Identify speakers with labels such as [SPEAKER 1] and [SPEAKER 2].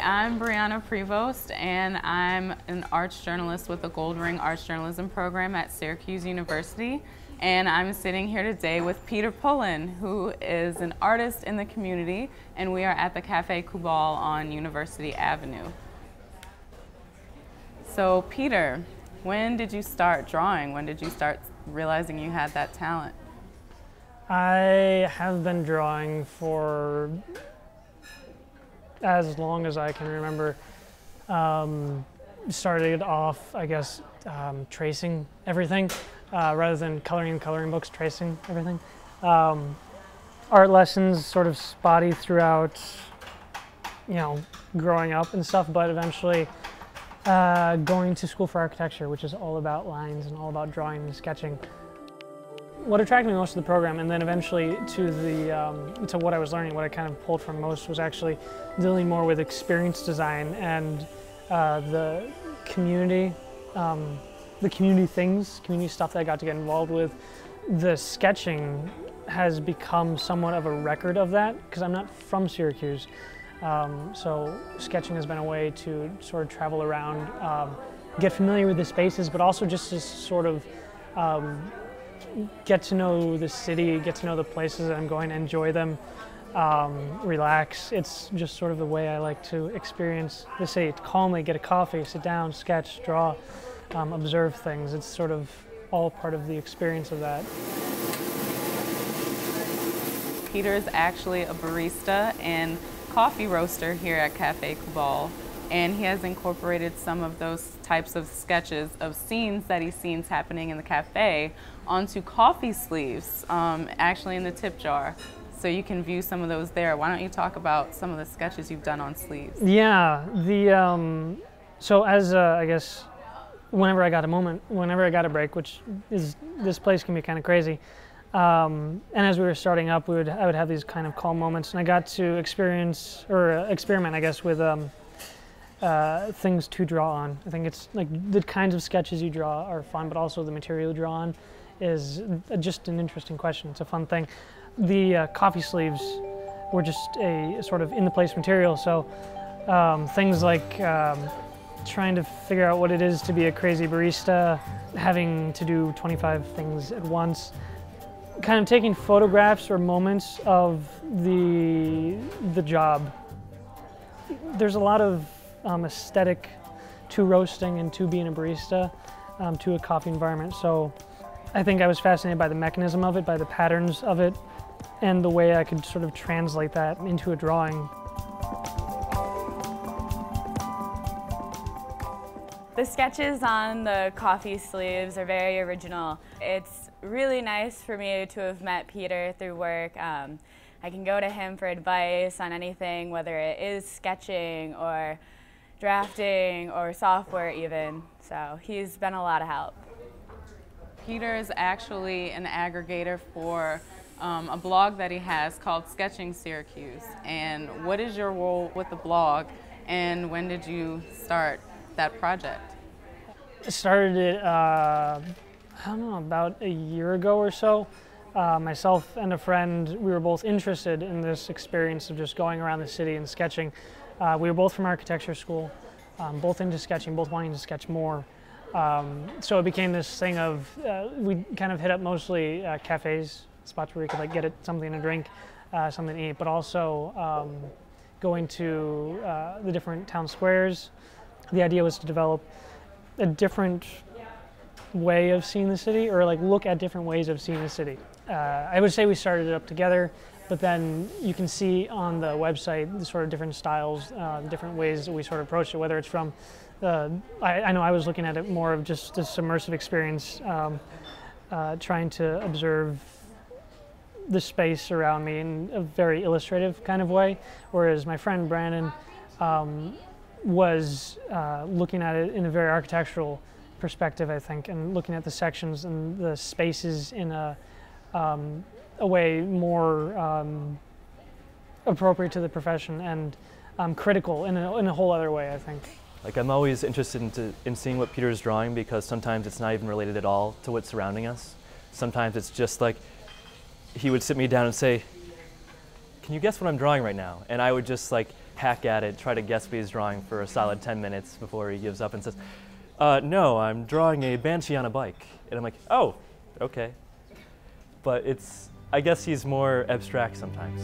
[SPEAKER 1] I'm Brianna Prevost, and I'm an arts journalist with the Gold Ring Arts Journalism program at Syracuse University. And I'm sitting here today with Peter Pullen, who is an artist in the community, and we are at the Cafe Kubal on University Avenue. So Peter, when did you start drawing? When did you start realizing you had that talent?
[SPEAKER 2] I have been drawing for as long as I can remember. Started off, I guess, tracing everything rather than coloring in coloring books, tracing everything. Art lessons sort of spotty throughout, growing up and stuff, but eventually going to school for architecture, which is all about lines and all about drawing and sketching. What attracted me most to the program, and then eventually to what I was learning, what I kind of pulled from most, was actually dealing more with experience design and the community things, community stuff that I got to get involved with. The sketching has become somewhat of a record of that, because I'm not from Syracuse. So sketching has been a way to sort of travel around, get familiar with the spaces, but also just to sort of get to know the city, get to know the places that I'm going, enjoy them, relax. It's just sort of the way I like to experience the city, calmly get a coffee, sit down, sketch, draw, observe things. It's sort of all part of the experience of that.
[SPEAKER 1] Peter is actually a barista and coffee roaster here at Cafe Kubal, and he has incorporated some of those types of sketches of scenes that he sees happening in the cafe onto coffee sleeves, actually in the tip jar. So you can view some of those there. Why don't you talk about some of the sketches you've done on sleeves?
[SPEAKER 2] Yeah, so as I guess, whenever I got a moment, whenever I got a break, which is, this place can be kind of crazy, and as we were starting up, I would have these kind of calm moments, and I got to experiment, I guess, with things to draw on. I think it's like the kinds of sketches you draw are fun, but also the material you draw on is just an interesting question. It's a fun thing. The coffee sleeves were just a sort of in-the-place material, so things like trying to figure out what it is to be a crazy barista, having to do 25 things at once, kind of taking photographs or moments of the job. There's a lot of aesthetic to roasting and to being a barista, to a coffee environment. So I think I was fascinated by the mechanism of it, by the patterns of it, and the way I could sort of translate that into a drawing.
[SPEAKER 3] The sketches on the coffee sleeves are very original. It's really nice for me to have met Peter through work. I can go to him for advice on anything, whether it is sketching or drafting or software even. So he's been a lot of help.
[SPEAKER 1] Peter is actually an aggregator for a blog that he has called Sketching Syracuse. And what is your role with the blog, and when did you start that project?
[SPEAKER 2] I started it, I don't know, about a year ago or so. Myself and a friend, we were both interested in this experience of just going around the city and sketching. We were both from architecture school, both into sketching, both wanting to sketch more. So it became this thing of, we kind of hit up mostly cafes, spots where we could get something to drink, something to eat, but also going to the different town squares. The idea was to develop a different way of seeing the city, or look at different ways of seeing the city. I would say we started it up together, but then you can see on the website the sort of different styles, the different ways that we sort of approached it, whether it's from I know I was looking at it more of just this immersive experience, trying to observe the space around me in a very illustrative kind of way, whereas my friend Brandon was looking at it in a very architectural perspective, I think, and looking at the sections and the spaces in a way more appropriate to the profession and critical in a whole other way, I think.
[SPEAKER 4] I'm always interested in seeing what Peter's drawing, because sometimes it's not even related at all to what's surrounding us. Sometimes it's just like he would sit me down and say, can you guess what I'm drawing right now? And I would just like hack at it, try to guess what he's drawing for a solid 10 minutes before he gives up and says, no, I'm drawing a banshee on a bike. And I'm like, oh, okay. But I guess he's more abstract sometimes.